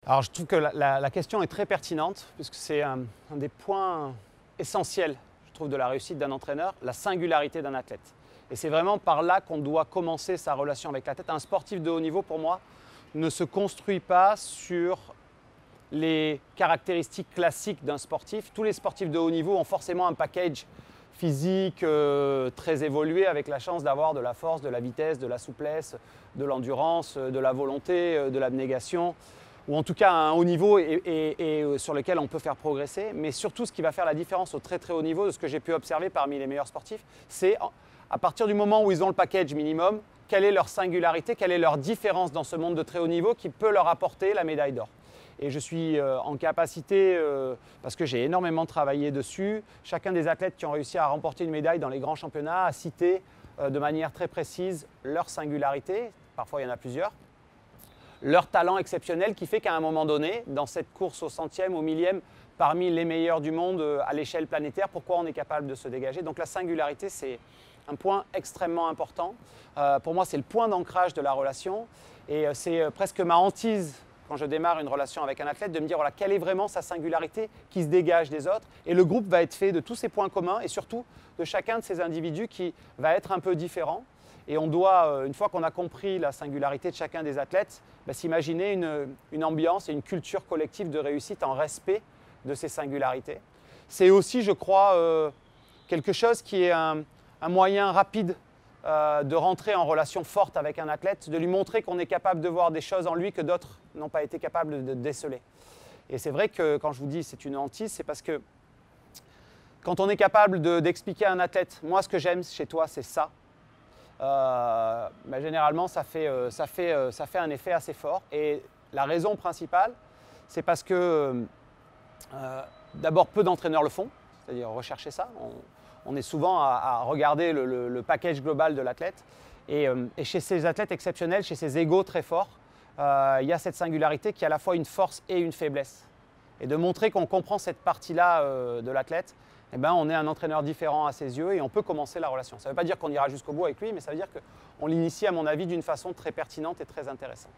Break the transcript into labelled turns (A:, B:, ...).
A: Alors je trouve que la question est très pertinente puisque c'est un des points essentiels, je trouve, de la réussite d'un entraîneur, la singularité d'un athlète. Et c'est vraiment par là qu'on doit commencer sa relation avec l'athlète. Un sportif de haut niveau, pour moi, ne se construit pas sur les caractéristiques classiques d'un sportif. Tous les sportifs de haut niveau ont forcément un package physique très évolué avec la chance d'avoir de la force, de la vitesse, de la souplesse, de l'endurance, de la volonté, de l'abnégation, ou en tout cas un haut niveau et sur lequel on peut faire progresser. Mais surtout, ce qui va faire la différence au très très haut niveau, de ce que j'ai pu observer parmi les meilleurs sportifs, c'est à partir du moment où ils ont le package minimum, quelle est leur singularité, quelle est leur différence dans ce monde de très haut niveau qui peut leur apporter la médaille d'or. Et je suis en capacité, parce que j'ai énormément travaillé dessus, chacun des athlètes qui ont réussi à remporter une médaille dans les grands championnats a cité de manière très précise leur singularité, parfois il y en a plusieurs, leur talent exceptionnel qui fait qu'à un moment donné, dans cette course au centième, au millième, parmi les meilleurs du monde à l'échelle planétaire, pourquoi on est capable de se dégager. Donc la singularité, c'est un point extrêmement important. Pour moi, c'est le point d'ancrage de la relation et c'est presque ma hantise quand je démarre une relation avec un athlète, de me dire voilà, quelle est vraiment sa singularité qui se dégage des autres. Et le groupe va être fait de tous ces points communs et surtout de chacun de ces individus qui va être un peu différent. Et on doit, une fois qu'on a compris la singularité de chacun des athlètes, s'imaginer une ambiance et une culture collective de réussite en respect de ces singularités. C'est aussi, je crois, quelque chose qui est un moyen rapide de rentrer en relation forte avec un athlète, de lui montrer qu'on est capable de voir des choses en lui que d'autres n'ont pas été capables de déceler. Et c'est vrai que quand je vous dis c'est une hantise, c'est parce que quand on est capable d'expliquer à un athlète, moi ce que j'aime chez toi c'est ça, généralement ça fait un effet assez fort. Et la raison principale, c'est parce que d'abord peu d'entraîneurs le font, c'est-à-dire rechercher ça. On est souvent à regarder le package global de l'athlète. Et chez ces athlètes exceptionnels, chez ces égos très forts, il y a cette singularité qui est à la fois une force et une faiblesse. Et de montrer qu'on comprend cette partie-là de l'athlète, on est un entraîneur différent à ses yeux et on peut commencer la relation. Ça ne veut pas dire qu'on ira jusqu'au bout avec lui, mais ça veut dire qu'on l'initie, à mon avis, d'une façon très pertinente et très intéressante.